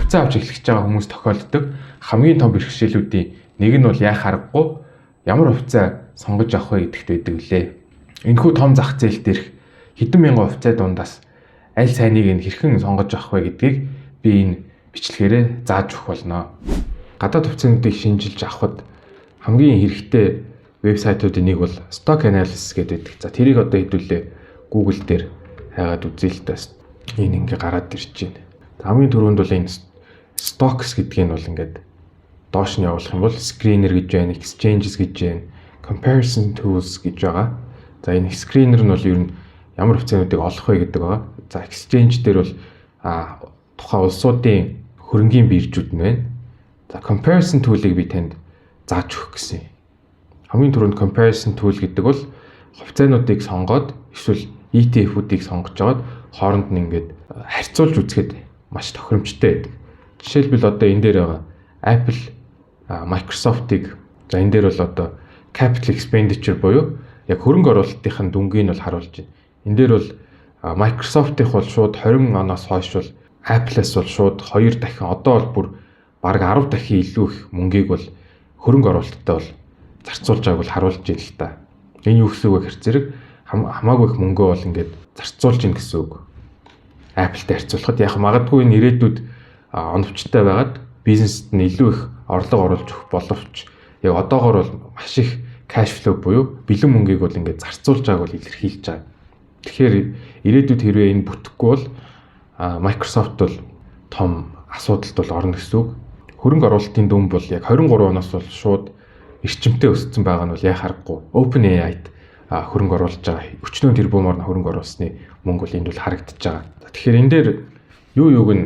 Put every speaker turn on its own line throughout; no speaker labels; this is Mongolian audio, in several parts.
Хувьцаа авч эхлэж байгаа хүмүүс тохиолддог хамгийн том бэрхшээлүүдийн нэг нь бол яах аргагүй ямар хувьцаа сонгож авах вэ гэдэгт байдаг лээ. Энэхүү том зах зээл дээрх хэдэн мянган хувьцаа дундаас аль сайныг нь хэрхэн сонгож авах вэ гэдгийг би энэ бичлэгээрээ зааж өгөх болно. Гадаад хувьцаануудыг шинжилж авахд хамгийн хэрэгтэй вебсайтуудын нэг бол Stock Analysis гэдэг. За тэрийг одоо хэдүүлээ Google дээр хайгаад үзье л дээ. Энэ ингээ гараад ирж байна. Хамгийн түрүүнд бол энэ Stocks гэдгийг нь бол ингээд доош нь явуулах юм бол Screener гэж байна, Exchanges гэж байна, Comparison Tools гэж байгаа. За энэ Screener нь бол ер нь ямар хувьцаануудыг олох вэ гэдэг байгаа. За Exchange дээр бол тухайн улсуудын хөрөнгийн биржүүд нь байна. За Comparison Tool-ыг би танд зааж өгөх гэсэн. Хамгийн түрүүнд Comparison Tool гэдэг бол хувьцаануудыг сонгоод эсвэл ETF-үүдийг сонгож жагаад хооронд нь ингээд харьцуулж үзэхэд маш тохиромжтой байдаг. Жишээлбэл одоо энэ дээр байгаа Apple, Microsoft-ыг за энэ дээр бол одоо capital expenditure буюу яг хөрөнгө оруулалтын дүнгийг нь бол харуулж байна. Энэ дээр бол Microsoft-ийнх бол шууд 20 оноос хойш бол Apple-аас бол шууд 2 дахин одоо бол бүр бараг 10 дахин илүү их мөнгийг бол хөрөнгө оруулалттай бол зарцуулж байгааг бол харуулж байна л та. Энэ юу гэсэн үг вэ гэхээр зэрэг хамаагүй их мөнгөө бол ингээд зарцуулж ийн гэсэн үг. Apple-тэй харьцуулахад яг магадгүй энэ ирээдүйд оновчтой байгаад бизнест нь илүү их орлого оруулж өгөх боловч яг одоогоор бол маш их cash flow буюу бэлэн мөнгийг бол ингээд зарцуулж байгааг бол илэрхийлж байгаа. Тэгэхээр ирээдүйд хэрвээ энэ бүтэхгүй бол Microsoft бол том асуудалд бол орно гэсэн үг. Хөрөнгө оруулалтын дүн бол яг 23 оноос бол шууд эрчимтэй өссөн байгаа нь бол яа харахгүй OpenAI-д хөрөнгө оруулж байгаа өчнөө тэрбумаар хөрөнгө оруулсны мөнгө бол энд бол харагдаж байгаа. Тэгэхээр энэ дээр юуг нь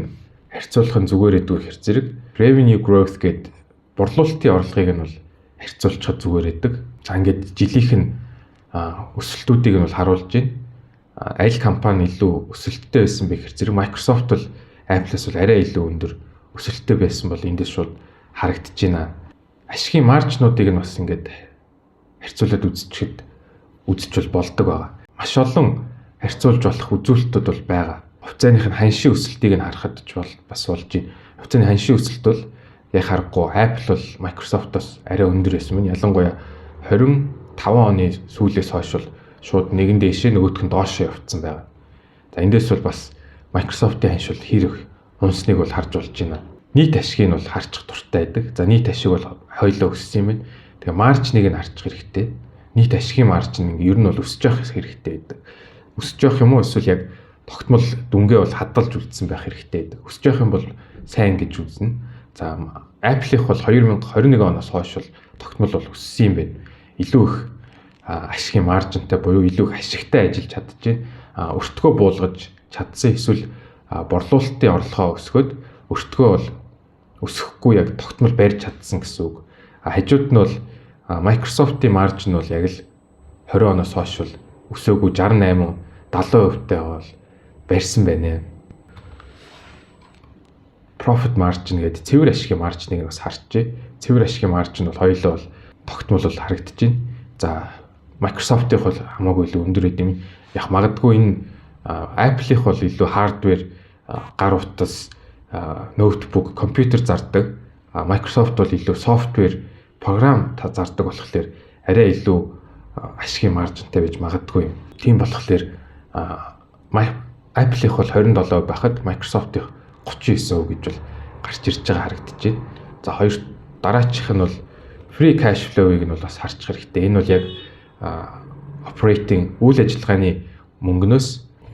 харьцуулах нь зүгээр гэдэг хэрэг зэрэг revenue growth гэдэг борлуулалтын орлогыг нь бол харьцуулчихад зүгээр байдаг. За ингээд жилийнх нь өсөлтүүдийг нь бол харуулж байна. Аль компани илүү өсөлттэй байсан бэ гэхээр зэрэг Microsoft бол Apple-аас бол арай илүү өндөр өсөлттэй байсан бол эндээс шууд харагдаж байна. Ашигын маржнуудыг нь бас ингээд харьцуулаад үзэж болдог байгаа. Маш олон харьцуулж болох үзүүлэлтүүд бол байгаа. Хувьцааных нь ханшийн өсөлтийг нь харахад бол бас болж байна. Хувьцааны ханшийн өсөлт бол яг харахгүй Apple бол Microsoft-оос арай өндөр байсан мөн. Ялангуяа 25 оны сүүлээс хойш бол шууд нэгэн дээшээ нөгөөх нь доошоо явцсан байгаа. За эндээс бол бас Microsoft-ийн ханш бол хэрэг унсныг бол харж болж байна. Нийт ашиг нь бол харчих дуртай байдаг. За нийт ашиг бол хоёлоо өссөн юм байна. Тэгээ маржныг нь харчих хэрэгтэй. Нийт ашигын маржин ингээ ер нь бол өсөж явах хэрэгтэй байдаг. Өсөж явах юм уу эсвэл яг тогтмол дүнгээ бол хадгалж үлдсэн байх хэрэгтэй байдаг. Өсөж явах юм бол сайн гэж үзнэ. За Apple-ийнх бол 2021 оноос хойш бол тогтмол бол өссөн юм байна. Илүү их ашигын маржинтай буюу илүү их ашигтай ажиллаж чадчихжээ. Өртгөө буулгаж чадсан эсвэл борлуулалтын орлогоо өсгөөд өртгөө бол өсөхгүй яг тогтмол барьж чадсан гэсэн үг. Хажууд нь бол Microsoft-ийн маржин бол яг л 20 оноос хойш бол өсөөгүй 68, 70% таа бол барьсан байна. Profit margin гэдэг цэвэр ашигын маржныг бас харчээ. Цэвэр ашигын маржин бол хоёулаа бол тогтмол бол харагдаж байна. За Microsoft-ийнх бол хамаагүй илүү өндөр байд юм. Яг магадгүй энэ Apple-ийнх бол илүү hardware гар утас ноутбук, компьютер зардаг. Microsoft бол илүү software, програм зардаг болохоор арай илүү ашигын маржинтай байж магадгүй юм. Тийм болохоор Apple-ийнх бол 27% байхад Microsoft-ийнх 39% гэж бол гарч ирж байгаа харагдаж байна. За хоёр дараачих нь бол free cash flow-ыг нь бол бас харчих хэрэгтэй. Энэ бол яг operating үйл ажиллагааны мөнгнөөс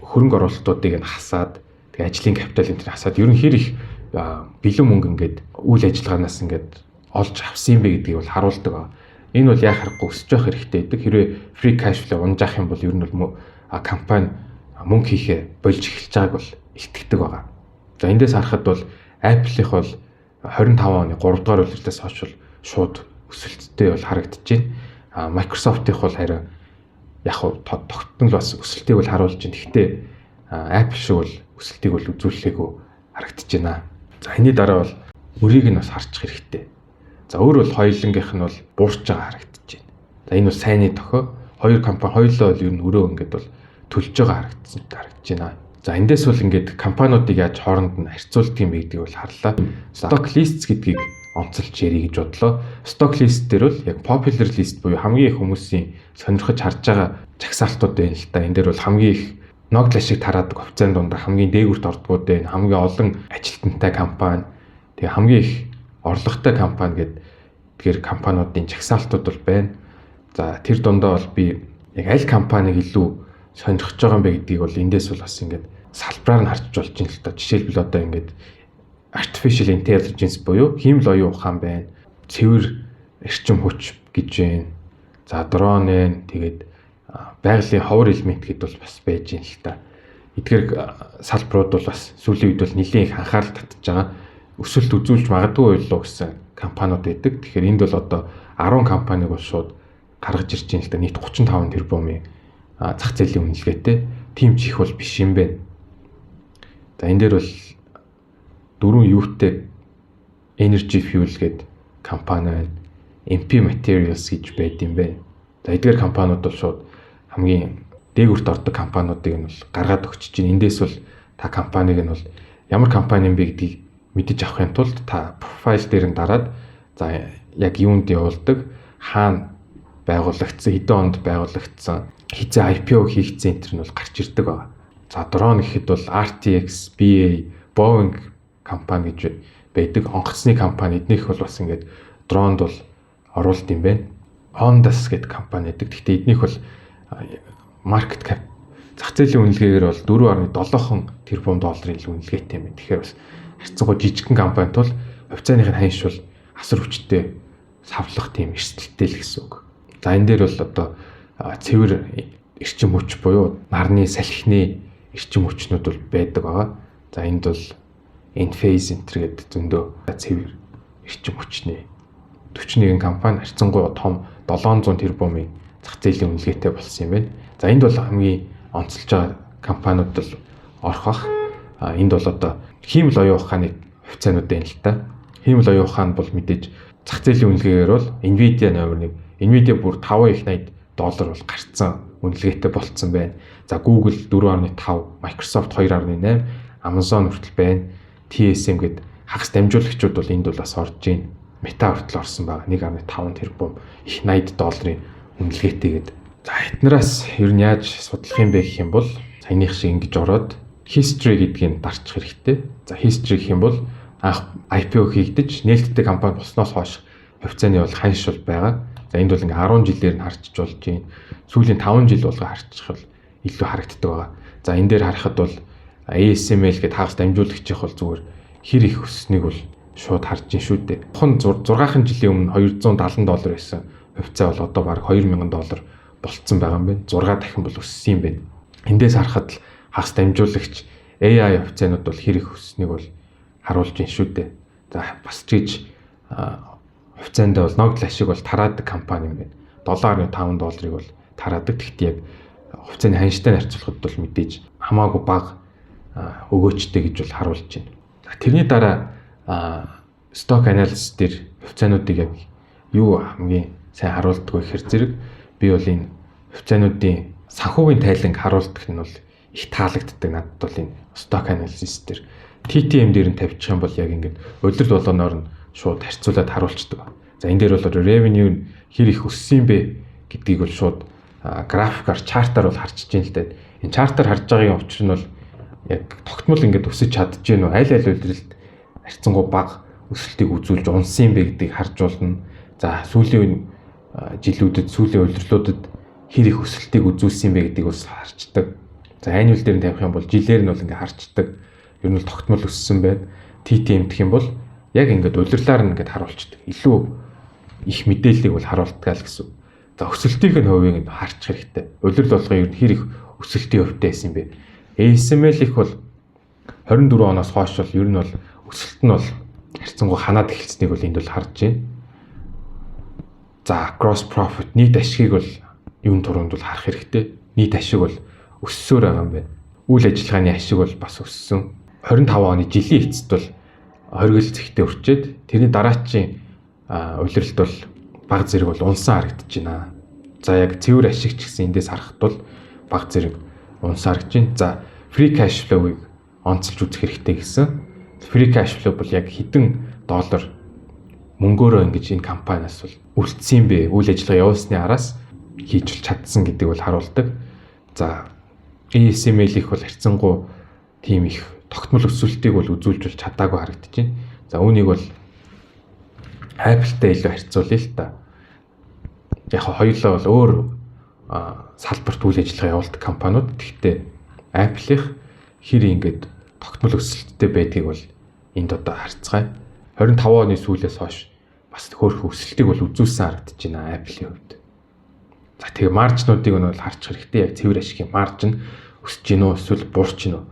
хөрөнгө оруулалтуудыг нь хасаад тэгээ ажлын капитал энэ хасаад ер нь хэр их бэлэн мөнгө ингээд үйл ажиллагаанаас ингээд олж авсан юм бэ гэдгийг бол харуулдаг байна. Энэ бол яг харахгүй өсөж явах хэрэгтэй гэдэг. Хэрвээ free cash flow унжаах юм бол ер нь бол компани мөнгө хийхээ болж эхэлж байгааг бол итгэдэг байгаа. За эндээс харахад бол Apple-ийнх бол 25 оны 3 дугаар улирлаас хойш бол шууд өсөлттэй бол харагдаж байна. Microsoft-ийнх бол харин яг тогтмол бас өсөлтийг бол харуулж байна. Гэхдээ Apple шиг бол өсөлтийг бол үзүүлэлгүй харагдаж байна. За энэний дараа бол өрийг нь бас харчих хэрэгтэй. За өөр бол хоёулангийнх нь бол буурч байгаа харагдаж байна. За энэ бол сайнны тохио. Хоёр компани хоёулаа бол ер нь өрөө ингээд бол төлж байгаа харагдаж байна. За эндээс бол ингээд компаниудыг яаж хооронд нь харьцуулдаг юм бэ гэдгийг бол харлаа. Stock lists гэдгийг онцолж ярих гэж бодлоо. Stock list дээр бол яг popular list буюу хамгийн их хүмүүсийн сонирхож харж байгаа жагсаалтууд байна л да. Энэ дээр бол хамгийн их ногдол ашиг тараадаг хувьцаанд дундаа хамгийн дээгүүрт ордгууд байна. Хамгийн олон ажилтнтай компани, тэгээ хамгийн их орлоготой компани гэдэг тэгэхээр компаниудын жагсаалтууд бол байна. За тэр дундаа бол би яг аль компаниг илүү сонирхож байгаа юм бэ гэдгийг бол эндээс бол бас ингээд салбараар нь харж болж байна л да. Жишээлбэл одоо ингээд artificial intelligence буюу хиймэл оюун ухаан байна. Цэвэр эрчим хүч гэж байна. За дрон байна. Тэгээд байгалийн ховор элемент гэдээ бол бас байж байна л да. Эдгээр салбарууд бол бас сүүлийн үед бол нэлээд их анхаарал татж байгаа. Өсөлт үзүүлж магадгүй байлуу гэсэн компаниуд байдаг. Тэгэхээр энд бол одоо 10 компаниг бол шууд гаргаж ирж байна л да. Нийт 35 тэрбумын зах зээлийн үнэлгээтэй. Тим ч их бол биш юм байна. За энэ дээр бол дөрвөн юутай Energy Fuel гэдэг компани байна. MP Materials гэж байд юм байна. За эдгээр компаниуд бол шууд хамгийн дээгүрт ордог компаниудыг нь бол гаргаад өгч чинь. Эндээс бол та компаниг нь бол ямар компани юм бэ гэдгийг мэдэж авахын тулд та профайл дээр нь дараад за яг юунд явуулдаг, хаана байгуулагдсан, хэдэн онд байгуулагдсан, хизээ IPO хийгдсэн энэ нь бол гарч ирдэг байна. За дрон гэхэд бол RTX, BA, Boeing компани гэж байдаг. Онгоцны компани эднийх бол бас ингээд дронд бол оруулалт юм байна. Ondas гэдэг компани байдаг. Гэхдээ эднийх бол market cap зах зээлийн үнэлгээгээр бол 4.7 тэрбум долларын үнэлгээтэй юм байна. Тэгэхээр бас харьцангуй жижигхэн компани тул хувьцааных нь ханш бол асар хүчтэй савлах тийм эрсдэлтэй л гэсэн үг. За энэ дээр бол одоо цэвэр эрчим хүч буюу нарны салхины эрчим хүчнүүд бол байдаг байгаа. За энд бол Enphase Center гэдэг зөндөө цэвэр эрчим хүчний 41 компани харьцангуй том 700 тэрбумын зах зээлийн үнэлгээтэй болсон юм байна. За энд бол хамгийн онцолж байгаа компаниуд бол орох. Энд бол одоо хиймэл оюун ухааны хувьцаанууд байна л та. Хиймэл оюун ухаан бол мэдээж зах зээлийн үнэлгээгээр бол Nvidia номер 1. Nvidia бүр 5.80 доллар бол гарцсан үнэлгээтэй болцсон байна. За Google 4.5, Microsoft 2.8, Amazon хүртэл байна. TSM гэдэг хагас дамжуулагчид бол энд бол бас орж ийн. Meta хүртэл орсон байгаа. 1.5 тэрбум их 80 долларын үнэлгээтэй гэдэг. За эднээс ер нь яаж судлах юм бэ гэх юм бол саяных шиг ингэж ороод history гэдгийг дарчих хэрэгтэй. За history гэх юм бол анх IPO хийгдэж нээлттэй компани болсноос хойш хувьцааны бол ханш бол байгаа. За энд бол ингээ 10 жилээр нь харчиж болж байна. Сүүлийн 5 жил болго харчих бол илүү харагддаг байгаа. За энэ дээр харахад бол ASML гэдэг хагас дамжуулагчийн бол зүгээр хэр их өсснийг бол шууд харж ин шүү дээ. Хон 6хан жилийн өмнө $270 байсан хувьцаа бол одоо бараг $2000 болцсон байгаа юм байна. 6 дахин бол өссөн юм байна. Эндээс харахад л хагас дамжуулагч AI хувьцаанууд бол хэр их өсснийг бол харуулж ин шүү дээ. За бас чиж хувьцаандаа бол ногдол ашиг бол тараадаг компани юм байна. $7.5 бол тараадаг. Гэхдээ яг хувьцааны ханштай харьцуулахад бол мэдээж хамаагүй бага өгөөчтэй гэж бол харуулж байна. Тэрний дараа stock analysis дээр хувьцаануудыг яг юу хамгийн сайн харуулдаг вэ гэхээр зэрэг би бол энэ хувьцаануудын санхүүгийн тайланг харуулдаг нь бол их таалагддаг надад бол энэ stock analysis дээр TTM дээр нь тавьчих юм бол яг ингээд улирал болгоноор нь шууд харьцуулаад харуулцдаг. За энэ дээр бол revenue хэр их өссөн бэ гэдгийг бол шууд графикаар чартаар бол харчиж байна л да. Энэ чартаар харж байгаагийн учир нь бол яг тогтмол ингээд өсөж чадж гэнэ үү аль улиралд харьцангуй бага өсөлтийг үзүүлж унсан юм бэ гэдгийг харж болно. За сүүлийн жилүүдэд сүүлийн улирлуудад хэр их өсөлтийг үзүүлсэн юм бэ гэдгийг бас харчдаг. За annual дээр нь тавих юм бол жилээр нь бол ингээд харчдаг. Ер нь бол тогтмол өссөн байна. TTM гэх юм бол яг ингээд улирлаар нь ингээд харуулцдаг. Илүү их мэдээллийг бол харуулдаг л гэсэн. За өсөлтийн хувийг нь харчих хэрэгтэй. Улирал болгоо ер нь хэр их өсөлтийн хувьтай байсан юм бэ? ASML их бол 24 оноос хойш бол ер нь бол өсөлт нь бол харьцангуй ханаад эхэлснийг бол энд бол харж байна. За gross profit нийт ашигыг бол юун туруунд бол харах хэрэгтэй. Нийт ашиг бол өссөөр байгаа юм байна. Үйл ажиллагааны ашиг бол бас өссөн. 25 оны жилийн эцэст бол хоригдол зэгтээ өрчөөд тэрний дараачийн улиралд бол баг зэрэг бол унсан харагдаж байна. За яг цэвэр ашиг ч гэсэн эндээс харахад бол баг зэрэг унсан харагдаж байна. За free cash flow-ыг онцолж үзэх хэрэгтэй гэсэн. Free cash flow бол яг хэдэн доллар мөнгөөрөө ингэж энэ компаниас бол үлдсэн бэ? Үйл ажиллагаа явуулсны араас хийж чадсан гэдэг бол харуулдаг. За ASML их бол харьцангуй тийм их тогтмол өсөлтийг бол үзүүлж чадаагүй харагдаж байна. За үүнийг бол Apple-тай илүү харьцуулъя л та. Яг хоёулаа бол өөр салбарт үйл ажиллагаа явуулдаг компаниуд. Гэхдээ Apple-ийнх хэр ингэж тогтмол өсөлттэй байдгийг бол энд одоо харцгаая. 25 оны сүүлээс хойш бас хөөрхөн өсөлтийг бол үзүүлсэн харагдаж байна Apple-ийн хувьд. За тэгээ маржнуудыг нь бол харж хэрэгтэй. Яг цэвэр ашигын маржин өсөж гин үү эсвэл буурч гин үү?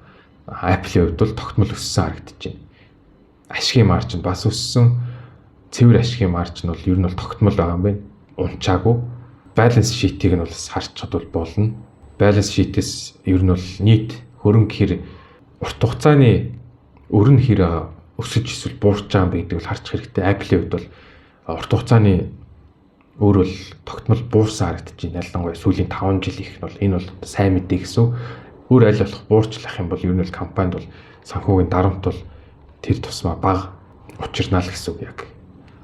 Apple-ийн хувьд бол тогтмол өссөн харагдаж байна. Ашигын маржин бас өссөн. Цэвэр ашигын маржин бол ер нь бол тогтмол байгаа юм байна. Унчаагүй. Balance sheet-ийг нь бол харж чадвал болно. Balance sheet-ээс ер нь бол нийт хөрөнгө хэр урт хугацааны өрн хэр өсөж эсвэл буурч байгаа юм бэ гэдгийг бол харж хэрэгтэй. Apple-ийн хувьд бол урт хугацааны өөр бол тогтмол буурсан харагдаж байна. Ялангуяа сүүлийн 5 жил их нь бол энэ бол сайн мэдээ гэсэн. Өөр аль болох буурчлах юм бол ер нь бол компанид бол санхүүгийн дарамт бол тэр тусмаа бага учирнаа л гэсэн үг яг.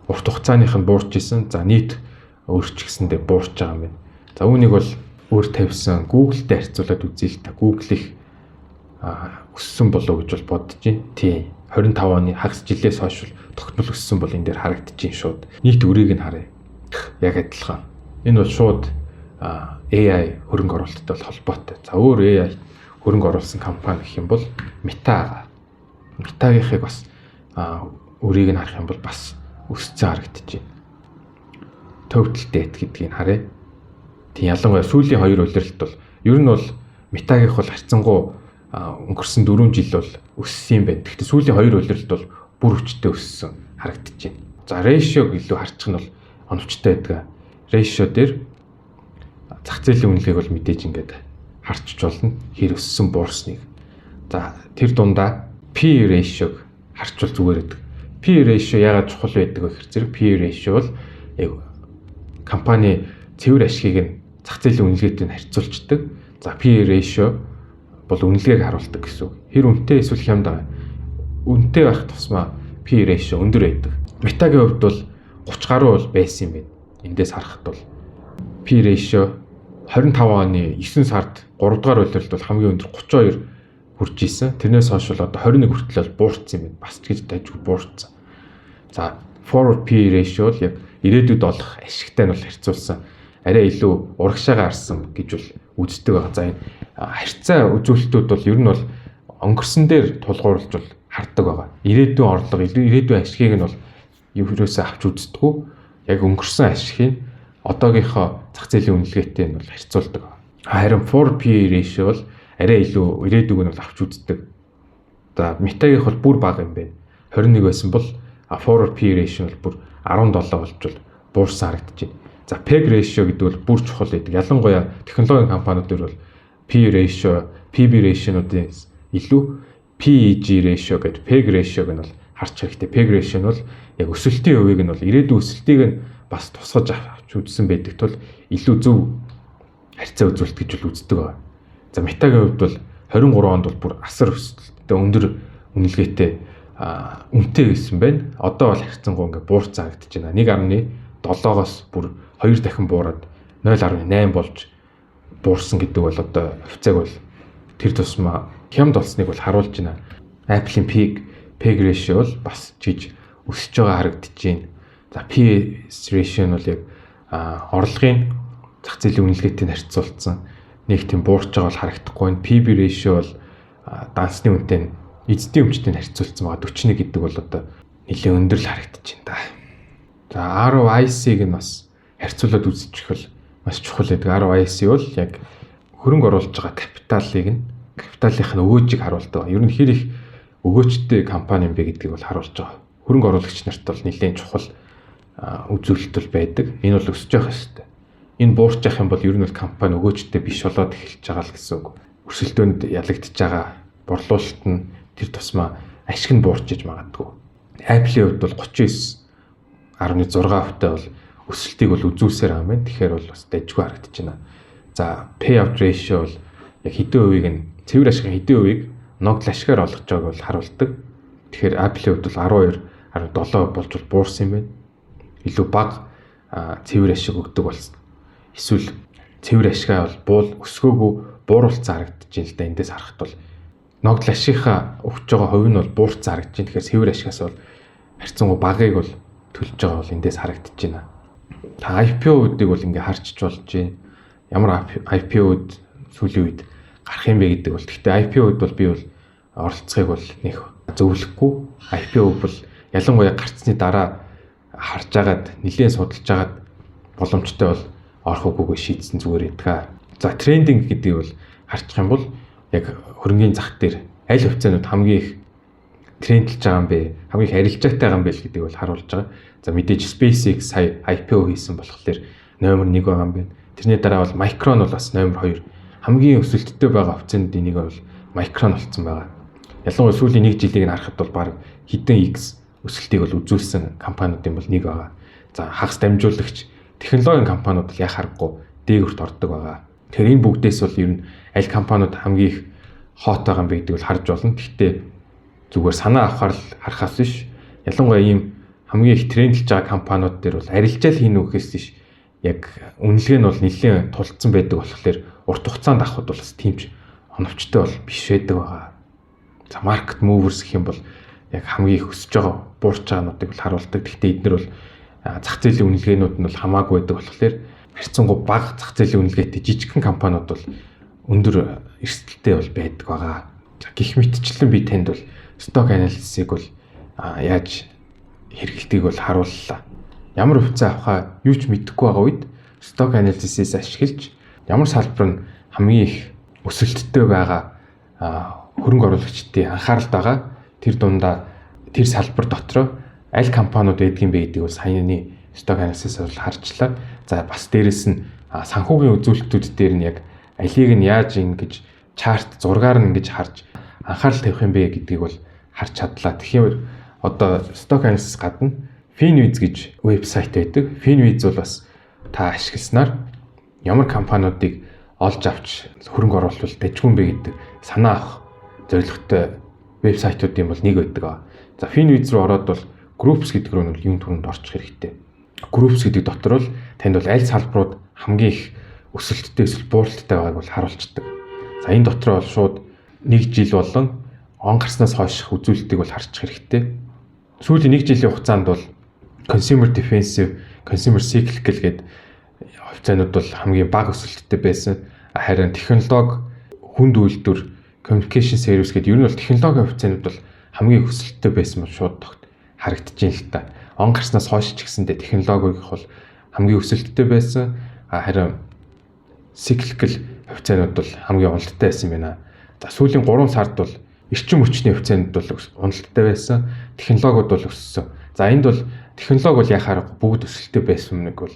Урт хугацааных нь буурч исэн. За нийт өөрчлөгсөндөө буурч байгаа юм байна. За үүнийг бол өөр тавьсан Google-тэй харьцуулаад үзье л та. Google их өссөн болов гэж бол бодож байна. Тийм. 25 оны хагас жилээс хойш тогтмол өссөн бол энэ дээр харагдаж байна шууд. Нийт өрийг нь харъя. Яг адилхан. Энэ бол шууд AI хөрөнгө оруулалттай бол холбоотой. За өөр AI хөрөнгө оруулсан компани гэх юм бол Meta. Meta-гийнхыг бас өрийг нь харах юм бол бас өссөн харагдаж байна. Total debt гэдгийг харъя. Тийм ялангуяа сүүлийн 2 улиралт бол ер нь бол Meta-гийнх бол харьцангуй өнгөрсөн 4 жил бол өссөн юм байна. Гэхдээ сүүлийн 2 улиралт бол бүр хүчтэй өссөн харагдаж байна. За ratio-г илүү харчих нь бол оновчтой байдаг. Ratio дээр зах зээлийн үнэлгээг бол мэдээж ингээд харчиж болно. Хэр өссөн буурсныг. За тэр дундаа P ratio-г харчвал зүгээр байдаг. P ratio яагаад чухал байдаг вэ гэхээр зэрэг P ratio бол яг компани цэвэр ашгийг нь зах зээлийн үнэлгээтэй харьцуулцдаг. За P ratio бол үнэлгээг харуулдаг гэсэн үг. Хэр үнэтэй эсвэл хямд байгаа. Үнэтэй байх тусмаа P ratio өндөр байдаг. Meta-гийн хувьд бол 30 гаруй бол байсан юм байна. Эндээс харахад бол P ratio 25 оны 9 сард 3 дугаар улиралд бол хамгийн өндөр 32 хүрч исэн. Тэрнээс хойш бол одоо 21 хүртэл буурсан юм байна. Бас ч гэж дайггүй буурсан. За forward P ratio бол яг ирээдүйд олох ашигтай нь бол харьцуулсан арай илүү урагшаага харсан гэж бол үздэг байгаа. За энэ харьцаа үзүүлэлтүүд бол ер нь бол өнгөрсөн дээр тулгуурлаж бол хардаг байгаа. Ирээдүйн орлого, ирээдүйн ашигыг нь бол ерөөсөө авч үздэггүй. Яг өнгөрсөн ашигыг одоогийнхоо зах зээлийн үнэлгээтэй нь бол харьцуулдаг. Харин 4P ratio бол арай илүү ирээдүйг нь бол авч үздэг. За Meta-гийнх бол бүр бага юм байна. 21 байсан бол 4P ratio бол бүр 17 болж бол буурсан харагдаж байна. За PEG ratio гэдэг бол бүр чухал байдаг. Ялангуяа технологийн компаниуд дээр бол P ratio, PB ratio-нуудын илүү PEG ratio гэдэг PEG ratio-г нь бол харж хэрэгтэй. PEG ratio нь бол яг өсөлтийн хувийг нь бол ирээдүйн өсөлтийг нь бас тусгаж авч үзсэн байдаг тул илүү зөв харьцаа үзүүлэлт гэж бол үздэг байна. За Meta-гийн хувьд бол 23 онд бол бүр асар өсөлттэй өндөр үнэлгээтэй үнэтэй гэсэн байна. Одоо бол харьцангуй ингээ буурсан харагдаж байна. 1.7-оос бүр 2 дахин буураад 0.8 болж буурсан гэдэг бол одоо официаг бол тэр тусмаа хямд болсныг бол харуулж байна. Apple-ийн PEG ratio бол бас жиж өсөж байгаа харагдаж байна. За P ratio нь бол яг орлогын зах зээлийн үнэлгээтэй харьцуулсан нэг тийм буурч байгаа бол харагдахгүй байна. PB ratio бол дансны үнэтэй эзэдийн өмчтэй харьцуулсан байгаа 41 гэдэг бол одоо нэлээд өндөр л харагдаж байна да. За ROIC-г нь бас харьцуулаад үзчих бол маш чухал гэдэг. ROIC бол яг хөрөнгө оруулж байгаа капиталынх нь өгөөжийг харуулдаг. Ер нь хэр их өгөөжтэй компани юм бэ гэдгийг бол харуулж байгаа. Хөрөнгө оруулагч нарт бол нэлээд чухал үзүүлэлт байдаг. Энэ бол өсөж явах ёстой. Энэ буурч явах юм бол ер нь бол компани өгөөжтэй биш болоод эхэлж байгаа л гэсэн үг. Өрсөлдөөнд ялагдчихж байгаа борлуулалт нь тэр тусмаа ашиг нь буурч иж магадгүй. Apple-ийн хувьд бол 39.6%-тай бол өсөлтийг бол үзүүлсээр байгаа юм. Тэгэхээр бол бас дайггүй харагдаж байна. За payout ratio бол яг хэдэн хувийг нь цэвэр ашигын хэдийн хувийг ногдол ашигаар олгож байгааг бол харуулдаг. Тэгэхээр Apple-ийн хувьд бол 12.7 болж буурсан юм байна. Илүү бага цэвэр ашиг өгдөг болсон. Эсвэл цэвэр ашигаа бол өсгөөгүй бууруулсан харагдаж байна л да. Эндээс харахад бол ногдол ашигынхаа өгч байгаа хувь нь бол буурсан харагдаж байна. Тэгэхээр цэвэр ашигаас бол харьцангуй багыг бол төлж байгаа бол эндээс харагдаж байна. Та IPO-уудыг бол ингээ харчиж болж байна. Ямар IPO-уд сүүлийн үед гарах юм бэ гэдэг бол. Гэхдээ IPO-уд бол би бол оролцохыг бол нэг зөвлөхгүй. IPO бол ялангуяа гарцсны дараа харж агаад нэлээд судалж агаад боломжтой бол орох үгүйгээ шийдсэн зүгээр байдаг. За трендинг гэдэг бол харчих юм бол яг хөрөнгөний зах дээр аль хувьцаанууд хамгийн их трендлж байгаа юм бэ? Хамгийн их арилжаатай байгаа юм бэ гэдгийг бол харуулж байгаа. За мэдээж SpaceX сая IPO хийсэн болохоор номер 1 байгаа юм байна. Тэрний дараа бол Micron бол бас номер 2. Хамгийн өсөлттэй байгаа хувьцаанд нэг бол Micron болсон байгаа. Ялангуяа сүүлийн 1 жилийг харахад бол баг хэдэн X өсөлтийг бол үзүүлсэн компаниудын бол нэг байгаа. За хагас дамжуулагч технологийн компаниуд бол яа харахгүй дээгүрт ордог байгаа. Тэгэхээр энэ бүгдээс бол ер нь аль компаниуд хамгийн их хот байгаа юм бэ гэдгийг бол харж болно. Гэхдээ зүгээр санаа авахаар л харахаас биш. Ялангуяа ийм хамгийн их трендлж байгаа компаниуд дээр бол арилжаал хийнэ үхээс биш. Яг үнэлгээ нь бол нэлээд тулцсан байдаг болохоор урт хугацаанд авахд бол бас тиймч оновчтой бол биш байдаг байгаа. За market movers гэх юм бол яг хамгийн их өсөж байгаа буурч байгаануудыг бол харуулдаг. Гэхдээ эдгээр бол зах зээлийн үнэлгээнүүд нь бол хамаагүй байдаг болохоор харьцангуй бага зах зээлийн үнэлгээтэй жижигхэн компаниуд бол өндөр эрсдэлтэй бол байдаг байгаа. За гэх мэтчлэн би танд бол stock analysis-ыг бол яаж хэрэгэлтийг бол харууллаа. Ямар хувьцаа авахаа юу ч мэдэхгүй байгаа үед stock analysis-ээс ашиглаж ямар салбар нь хамгийн их өсөлттэй байгаа хөрөнгө оруулагчдын анхааралд байгаа тэр дундаа тэр салбар дотроо аль компаниуд байдгийн бэ гэдгийг бол саяны stock analysis-ээс бол харчлаа. За бас дээрэс нь санхүүгийн үзүүлэлтүүд дээр нь яг алийг нь яаж ингэж чарт зургаар нь ингэж харж анхаарал тавих юм бэ гэдгийг бол харж чадлаа. Тэгэхээр одоо stock analysis гадна Finviz гэж вебсайт байдаг. Finviz бол бас та ашигласнаар ямар компаниудыг олж авч хөрөнгө оруулалт дажгүй юм бэ гэдэг санаа авах зорилготой вебсайтуудын бол нэг байдаг. За Finviz руу ороод бол Groups гэдэг рүү нь юм түрүүнд орчих хэрэгтэй. Groups гэдэг дотор бол танд бол аль салбарууд хамгийн их өсөлттэй эсвэл бууралттай байгааг бол харуулцдаг. За энэ дотор бол шууд 1 жил болон он гарснаас хойших үзүүлэлтийг бол харчих хэрэгтэй. Сүүлийн 1 жилийн хугацаанд бол consumer defensive, consumer cyclical гэдэг хувьцаанууд бол хамгийн бага өсөлттэй байсан. Харин технологи, хүнд үйлдвэр, communication service гэдэг ер нь бол технологийн хувьцаанууд бол хамгийн өсөлттэй байсан бол шууд харагдаж байна л та. Он гарснаас хойш ч гэсэндээ технологиг бол хамгийн өсөлттэй байсан. Харин cyclical хувьцаанууд бол хамгийн уналттай байсан байна. За сүүлийн 3 сард бол эрчим хүчний хувьцаанд бол уналттай байсан. Технологиуд бол өссөн. За энд бол технологи бол яхаар бүгд өсөлттэй байсан нэг бол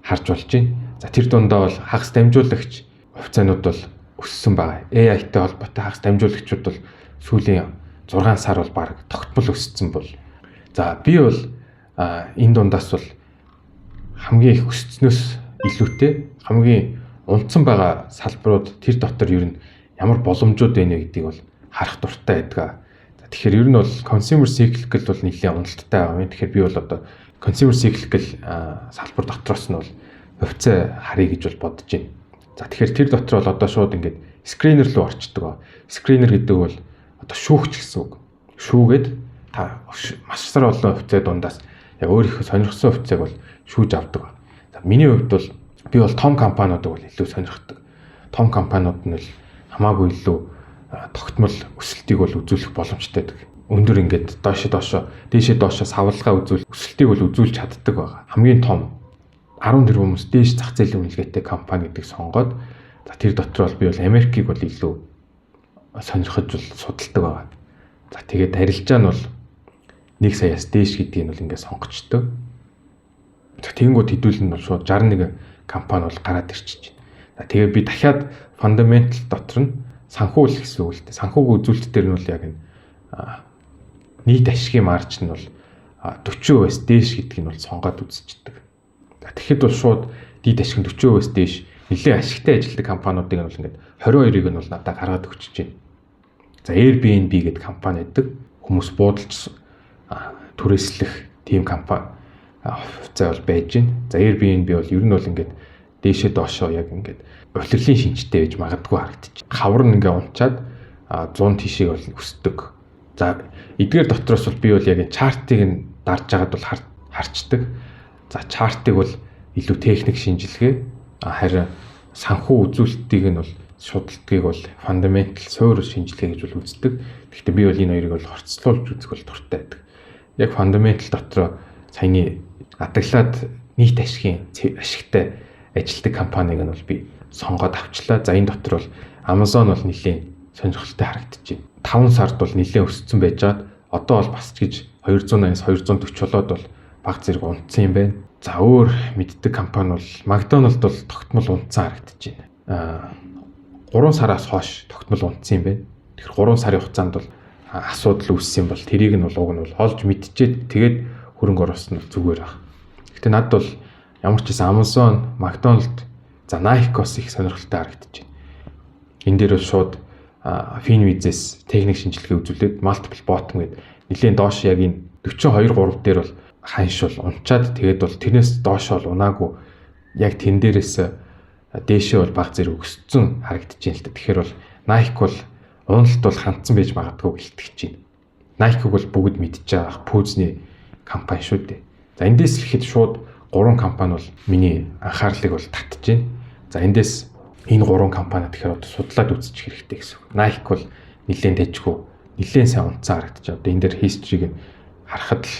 харж болж байна. За тэр дундаа бол хагас дамжуулагч хувьцаанууд бол өссөн байгаа. AI-тай холбоотой хагас дамжуулагчуд бол сүүлийн 6 сар бол баг тогтмол өссөн бол. За би бол энэ дундаас бол хамгийн их өсснөөс илүүтэй хамгийн унтсан байгаа салбарууд тэр дотор ер нь ямар боломжууд байна гэдгийг бол харах дуртай байдаг. За тэгэхээр ер нь бол consumer cyclical бол нэлээд уналттай байгаа юм. Тэгэхээр би бол одоо consumer cyclical салбар дотроос нь бол хувьцаа харъя гэж бол бодож байна. За тэгэхээр тэр дотор бол одоо шууд ингээд screener руу орчдөг. Screener гэдэг бол одоо шүүгч гэсэн үг. Шүүгээд та маш сар олон хувьцаа дундаас яг өөрийнхөө сонирхсан хувьцааг бол шүүж авдаг. За миний хувьд бол би бол том компаниудыг бол илүү сонирхдаг. Том компаниуд нь бол хамаагүй илүү тогтмол өсөлтийг бол үзүүлэх боломжтой байдаг. Өндөр ингээд дээшээ доошоо савлгаа үзүүл өсөлтийг бол үзүүлж чаддаг байгаа. Хамгийн том 10 тэрбумс дээш зах зээлийн үнэлгээтэй компани гэдгийг сонгоод за тэр дотор бол би бол Америкийг бол илүү сонирхож бол судалдаг байгаа. За тэгээд арилжаа нь бол 1 саяас дээш гэдгийг нь бол ингээд сонгочтой. За тэгэнгүүт хэдүүлэн нь бол шууд 61 компани бол гараад ирчихэж байна. За тэгээд би дахиад фундаментал дотор нь санхүүл гэсэн үг л дээ. Санхүүгийн үзүүлэлт дээр нь бол яг энэ нийт ашигын маржин нь бол 40%-аас дээш гэдгийг нь бол сонгоод үзчихдэг. За тэгэхэд бол шууд нийт ашиг нь 40%-аас дээш нэлээд ашигтай ажилладаг компаниудыг нь бол ингээд 22-ыг нь бол надад гаргаад өгчөж байна. За Airbnb гэдэг компани байдаг. Хүмүүс буудалж түрээслэх тийм компани хувьцаа бол байж байна. За Airbnb бол ер нь бол ингээд дээшээ доошоо яг ингээд улирлын шинжтэй байж магадгүй харагдчих. Хавар нь ингээд унчаад 100 тишийг бол өсдөг. За эдгээр дотроос бол би бол яг чартыг нь дарж байгаад бол харцдаг. За чартыг бол илүү техник шинжилгээ, харин санхүү үзүүлэлтийг нь бол шуудалтгийг бол фундаментал суур шинжилгээ гэж бол үздэг. Гэхдээ би бол энэ хоёрыг бол хорцлуулж үзэх бол дуртай байдаг. Яг фундаментал дотроо саяны адаглаад нийт ашигтай ажилтдаг компаниг нь бол би сонгоод авчлаа. За энэ дотор бол Amazon бол нэлийн сонирхолтой харагдчихэв. 5 сард бол нэлийн өссөн байжгаад одоо бол бас ч гэж 280-аас 240 болоод бол баг зэрэг унтсан юм байна. За өөр мэддэг компани бол McDonald бол тогтмол унтсан харагдчихэв. 3 сараас хойш тогтмол унтсан юм байна. Тэгэхээр 3 сарын хугацаанд бол асуудал үүссэн бол тэрийг нь бол уг нь бол олж мэдчихээд тэгээд хөрөнгө оруулсан нь зүгээр баг. Гэхдээ надад бол ямар ч гэсэн Amazon, McDonald, за Nike-с их сонирхолтой харагдчихэв. Энэ дээр бол шууд Finviz-с техник шинжилгээ үзүүлээд multiple bottom гэдэг нэлийн доош яг энэ 42-3 дээр бол ханш бол унчаад тэгээд бол тэрнээс доош бол унаагүй яг тэн дээрээс дээшээ бол баг зэрэг өссөн харагдчихэв л та. Тэгэхээр бол Nike бол уналт бол хандсан байж магадгүй гэлтгэж байна. Nike-г бол бүгд мэдж байгаа пүүзний компани шүү дээ. За эндээс л ихэд шууд 3 компани бол миний анхаарлыг бол татж байна. За эндээс энэ 3 компани тэгэхээр одоо судлаад үзчих хэрэгтэй гэсэн үг. Nike бол нэлээд дэжгүй, нэлээд сайн унтсан харагдаж байна. Энэ дээр history-г нь харахад л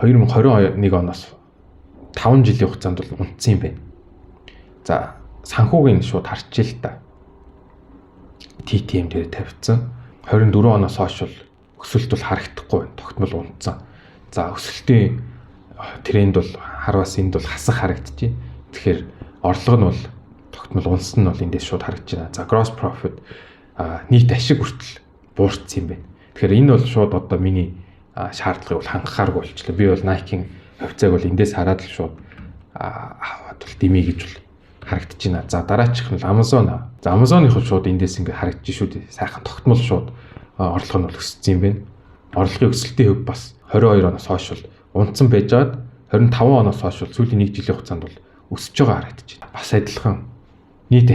2021 оноос 5 жилийн хугацаанд бол унтсан юм байна. За санхүүгийн шууд харчихъя л та. TTM дээр тавьсан. 24 оноос хойш бол өсөлт бол харагдахгүй, тогтмол унтсан. За өсөлтийн тренд бол харвас энд бол хасах харагдчихэв. Тэгэхээр орлого нь бол тогтмол унсан нь бол эндээс шууд харагдаж байна. За gross profit нийт ашиг хүртэл буурсан юм байна. Тэгэхээр энэ бол шууд одоо миний шаардлагыг бол хангахааргүй болчихлоо. Би бол Nike-ийн хувьцааг бол эндээс хараад л шууд аваад бол дэмий гэж бол харагдаж байна. За дараачих нь Amazon. За Amazon-ийн хувьд шууд эндээс ингээ харагдаж шүү дээ. Сайхан тогтмол шууд орлого нь бол өссөн юм байна. Орлогын өсөлтийн хувь бас 22 оноос хойш бол унтсан байжгаад 25 оноос хойш бол сүүлийн 1 жилийн хугацаанд бол өсөж байгаа харагдаж байна. Бас адилхан нийт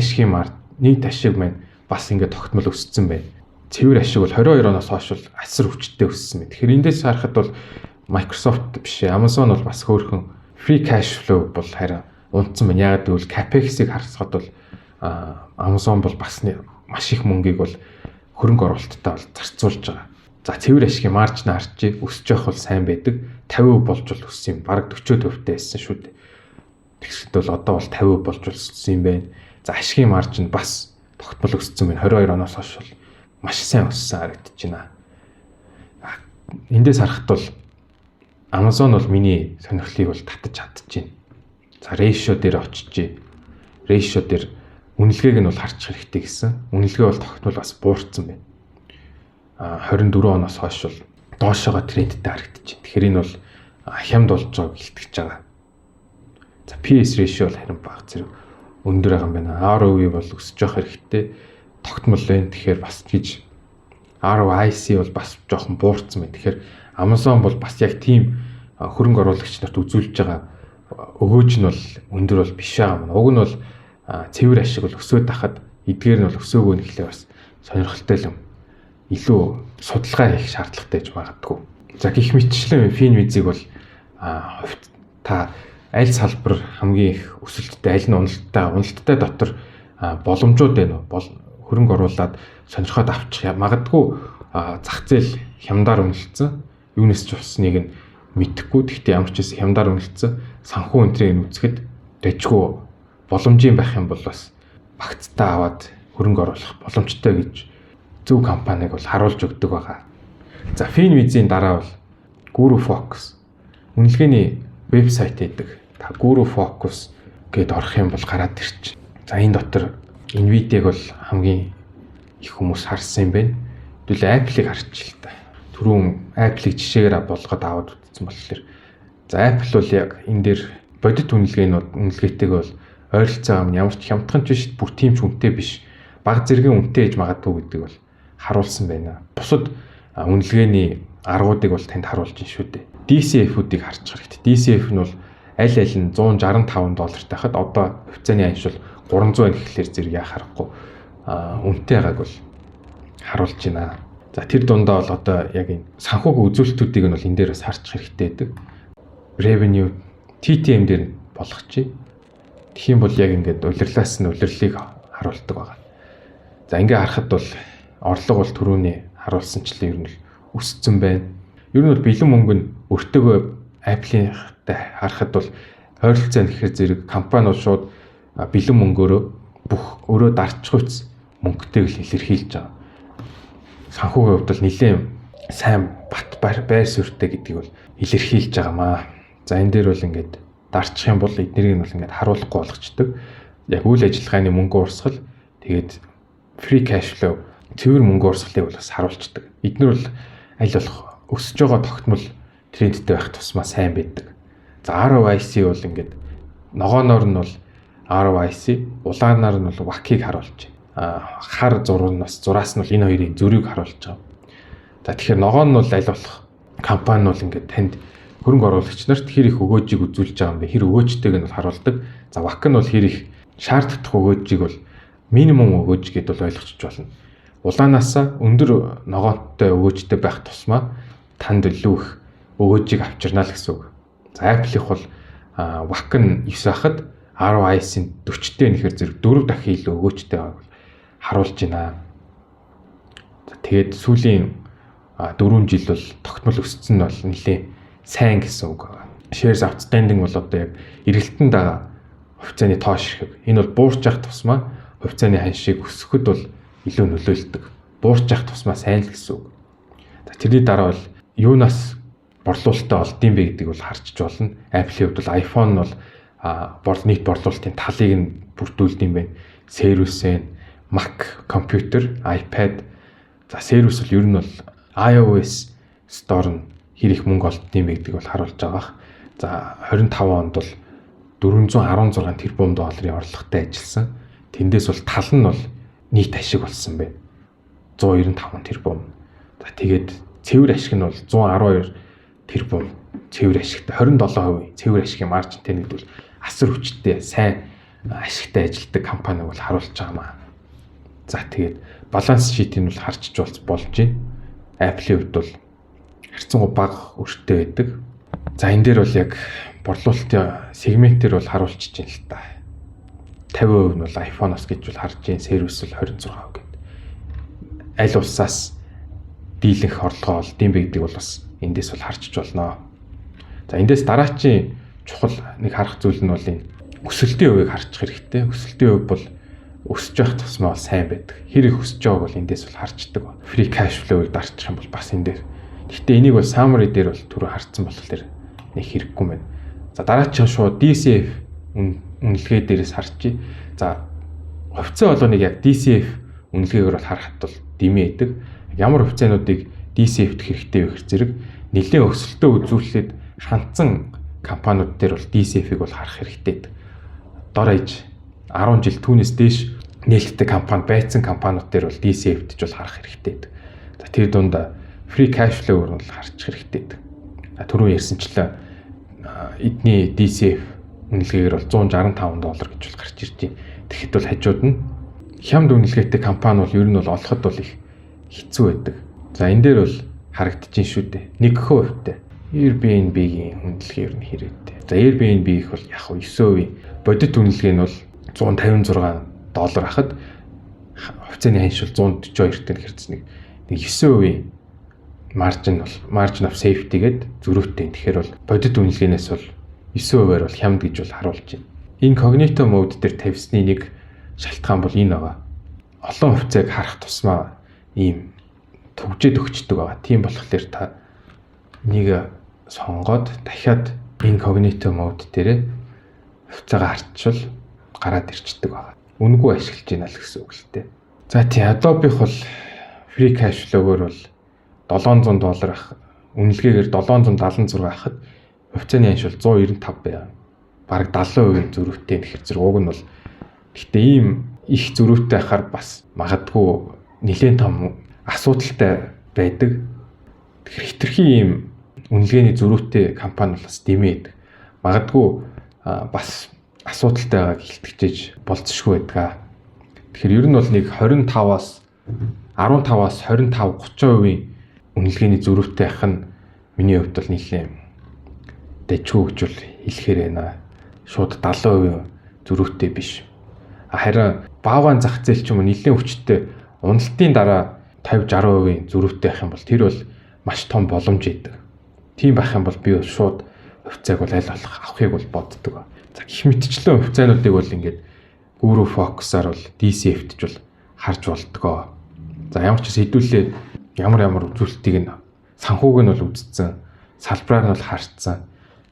ашиг маань бас ингээ тогтмол өссөн байна. Цэвэр ашиг бол 22 оноос хойш бол асар хүчтэй өссөн байна. Тэгэхээр эндээс харахад бол Microsoft биш Amazon бол бас хөөрхөн free cash flow бол харин унтсан байна. Яг гэвэл CapEx-ийг харсахад бол Amazon бол бас маш их мөнгийг бол хөрөнгө оруулалттай бол зарцуулж байгаа. За цэвэр ашигын маржин харчээ өсөж явах бол сайн байдаг. 50% болж бол өссөн юм. Бараг 40% байсан шүү дээ. Тэгсэд бол одоо бол 50% болж өссөн юм байна. За ашигын маржин бас тогтмол өссөн байна. 22 оноос хойш бол маш сайн өссөн харагдаж байна. Эндээс харахад бол Amazon бол миний сонирхлыг бол татаж чадчихэв. За ratio дээр очиж, ratio дээр үнэлгээг нь бол харчих хэрэгтэй гэсэн. Үнэлгээ бол тогтмол бас буурсан байна. 24 оноос хойш бол доошоогоо трендтэй харагдаж байна. Тэгэхээр энэ бол хямд болж байгааг илтгэж байгаа. За PS ratio бол харин бага зэрэг өндөр байгаа юм байна. ROE бол өсөж явах хэрэгтэй. Тогтмол байна. Тэгэхээр бас гэж ROIC бол бас жоохон буурсан байна. Тэгэхээр Amazon бол бас яг тийм хөрөнгө оруулагч нарт үзүүлж байгаа өгөөж нь бол өндөр бол биш байгаа юм. Уг нь бол цэвэр ашиг бол өсөөд тахад эдгээр нь бол өсөөгөө нэхлээ бас сонирхолтой юм. Илүү судалгаа хийх шаардлагатай гэж магадгүй. За гэх мэтчлэн Finviz-ийг бол та аль салбар хамгийн их өсөлттэй, аль нь уналттай дотор боломжууд байна уу? Хөрөнгө оруулаад сонирхоод авчих магадгүй зах зээл хямдаар үнэлсэн. Юунес ч усныг нь мэдэхгүй. Гэхдээ ямар ч гэсэн хямдаар үнэлсэн санхүү энтрийг үзэхэд дэжгүй боломжийн байх юм бол бас багцтай аваад хөрөнгө оруулах боломжтой гэж зөв компаниг бол харуулж өгдөг байгаа. За Finviz-ийн дараа бол Guru Focus үнэлгээний вебсайт байдаг. Та Guru Focus гээд орох юм бол гараад ирчих. За энэ дотор Nvidia-г бол хамгийн их хүмүүс харсан юм байна. Тэгвэл Apple-ыг харчих л та. Түрүүн Apple-ыг жишээгээр болгоод аваад үзсэн болохоор за Apple бол яг энэ дээр бодит үнэлгээтэйг бол ойролцоо ам ямар ч хямдхан ч биш, бүр тийм ч үнэтэй биш. Бага зэргийн үнэтэй ээж магадгүй гэдэг бол харуулсан байна. Бусад үнэлгээний аргуудыг бол танд харуулж байна шүү дээ. DCF-үүдийг харж хэрэгтэй. DCF нь бол аль аль нь $165 тахад одоо хувьцааны ханшил 300 гэхлээр зэрэг яа харахгүй үнэтэй байгааг бол харуулж байна. За тэр дундаа бол одоо яг энэ санхүүгийн үзүүлэлтүүдийг нь бол энэ дээр бас харж хэрэгтэй байдаг. Revenue TTM дээр болгочих. Тэгэх юм бол яг ингээд улирлаас нь улирлыг харуулдаг байгаа. За ингээ харахад бол орлого бол түрүүний харуулсанчлан ер нь өссөн байна. Ер нь бол бэлэн мөнгө нь өртөөгөө Apple-тай харахад бол ойролцоо нэхэр зэрэг компаниуд шууд бэлэн мөнгөөрөө бүх өөрөө дарчгүйц мөнгөтэйг л илэрхийлж байгаа. Санхүүгийн хувьд бол нэлээд сайн бат байр суурьтай гэдгийг бол илэрхийлж байгаамаа. За энэ дээр бол ингээд дарчих юм бол эднэрийг нь бол ингээд харуулахгүй болгочдөг. Яг үйл ажиллагааны мөнгө уурсгал тэгээд free cash flow цэвэр мөнгө уурсгалыг бол бас харуулцдаг. Эднэр бол аль болох өсөж байгаа тогтмол трендтэй байх тусмаа сайн байдаг. За ROIC бол ингээд ногооноор нь бол ROIC, улаанаар нь бол WACC-ийг харуулж байна. Хар зурнаас зураас нь бол энэ хоёрын зөрийг харуулж байгаа. За тэгэхээр ногоон нь бол аль болох компани бол ингээд танд хөрөнгө оруулагч нарт хэр их өгөөжийг үзүүлж байгаа юм бэ? Хэр өгөөжтэйг нь бол харуулдаг. За WACC нь бол хэр их шаарддаг өгөөжийг бол минимум өгөөж гэдээ бол ойлгочих болно. Улаанаас өндөр ногоонтой өгөөжтэй байх тусмаа танд илүү их өгөөжийг авчирна л гэсэн үг. За Apple их бол WACC нь 9 байхад ROIC-ийн 40-тэй нэхэр зэрэг 4 дахин илүү өгөөжтэй байгааг харуулж байна. Тэгээд сүүлийн 4 жил бол тогтмол өссөн нь бол нэлээд сайн гэсэн үг байна. Shares outstanding бол одоо яг эргэлтэн дага хувьцааны тоош хэрэг. Энэ бол буурч явах тусмаа хувьцааны ханшийг өсгөхөд бол илүү нөлөөлдөг. Буурч явах тусмаа сайн л гэсэн үг. За тэрний дараа бол юунаас борлуулалтаа олдсон бэ гэдгийг бол харчиж болно. Apple-ийн хувьд бол iPhone нь бол нийт борлуулалтын талыг нь бүрдүүлдэг юм байна. Сервис байна, Mac, компьютер, iPad. За сервис бол ер нь бол iOS Store нь хэр их мөнгө олдсон юм бэ гэдгийг бол харуулж байгаа. За 25 онд бол $416 тэрбум орлоготой ажилласан. Тэндээс бол тал нь бол нийт ашиг болсон байна. 195 тэрбум. За тэгээд цэвэр ашиг нь бол 112 тэрбум цэвэр ашигтай 27% цэвэр ашигын маржинтай нэгдвэл асар хүчтэй сайн ашигтай ажилладаг компаниг бол харуулж байгаамаа. За тэгээд баланс шитийг бол харчиж болж байна. Apple-ийн хувьд бол харьцангуй бага өртөө байдаг. За энэ дээр бол яг борлуулалтын сегментээр бол харуулчих чинь л та. 50% нь бол iPhone-оос гэж бол харж байна. Сервис бол 26% гэдэг. Аль улсаас дийлэнх орлогоо олдсон бэ гэдгийг бол бас эндээс бол харчиж болно. За эндээс дараачийн чухал нэг харах зүйл нь бол энэ өсөлтийн хувийг харчих хэрэгтэй. Өсөлтийн хувь бол өсөж явах тусмаа бол сайн байдаг. Хэр их өсөж байгааг бол эндээс бол харцдаг. Free cash flow-ыг дарчих юм бол бас энэ дээр. Гэхдээ энийг бол summary дээр бол түрүү харцсан болохоор нэг хэрэггүй юм байна. За дараагийн шууд DCF үнэлгээ дээрээс харчий. За хувьцаа болгоныг яг DCF үнэлгээгээр бол харахад бол дэмий байдаг. Ямар хувьцаануудыг DCF-т хэрэгтэй вэ гэхээр зэрэг нэлээд өсөлтөө үзүүлээд шанцсан компаниуд дээр бол DCF-ийг бол харах хэрэгтэй. Дор ээж 10 жил түүнээс дээш нээлттэй компани байцсан компаниуд дээр бол DCF-т ч бол харах хэрэгтэй. За тэр дунд free cash flow-г бол харчих хэрэгтэй. Түрүү ярьсанчлаа эдний DCF үнэлгээгээр бол $165 гэж бол гарч ирж байна. Тэгэхэд бол хажууд нь хямд үнэлгээтэй компани бол ер нь бол олоход бол их хэцүү байдаг. За энэ дээр бол харагдчихээн шүү дээ. 1% Airbnb-ийн үнэлгээ ер нь хэрэгтэй. За Airbnb их бол яг 9%, бодит үнэлгээ нь бол $156 хахад хувьцааны ханшил 142-тэй хэрцнийг 9% маржин бол margin of safety гэдэг зөрүүтэй. Тэгэхээр бол бодит үнэлгээнээс бол 9%-аар бол хямд гэж бол харуулж байна. Incognito mode дээр тавьсны нэг шалтгаан бол энэ байгаа. Олон хувьцааг харах тусмаа ийм төгжээд өгчдөг байгаа. Тийм болохоор та нэг сонгоод дахиад Incognito mode дээр хувьцаагаа харчвал гараад ирчдэг байгаа. Үнэгүй ашиглаж байна л гэсэн үг л дээ. За тий Adobe-х бол free cash flow-гоор бол $700 ах үнэлгээгээр $776 ахад хувьцааны ханшил 195 байв. бараг 70% зөрүүтэй гэхэр зэрэг уг нь бол гэхдээ ийм их зөрүүтэй байхаар бас магадгүй нэлээд том асуудалтай байдаг. Тэгэхээр хэтэрхий ийм үнэлгээний зөрүүтэй компани бол бас дэмээд магадгүй бас асуудалтай байгааг илтгэж болцсошгүй байдаг. Тэгэхээр ер нь бол нэг 15-аас 25-30% үнэлгээний зөрүүтэй байх нь миний хувьд бол нэлээд дэжгүй гэж бол хэлэхээр байна. Шууд 70% зөрүүтэй биш. Харин баагаан зах зээл ч юм уу нэлээд хүчтэй уналтын дараа 50-60% зөрүүтэй байх юм бол тэр бол маш том боломж идэг. Тийм байх юм бол би шууд хувьцааг бол аль болох авахыг бол боддог. За гэх мэтчлэн хувьцаануудыг бол ингээд гүрүү фокусаар бол DCF-т ч бол харж болдгоо. За ямар ч хэдүүлээ ямар үзүүлэлтийг нь санхүүг нь бол үзсэн, салбараар нь бол харцсан.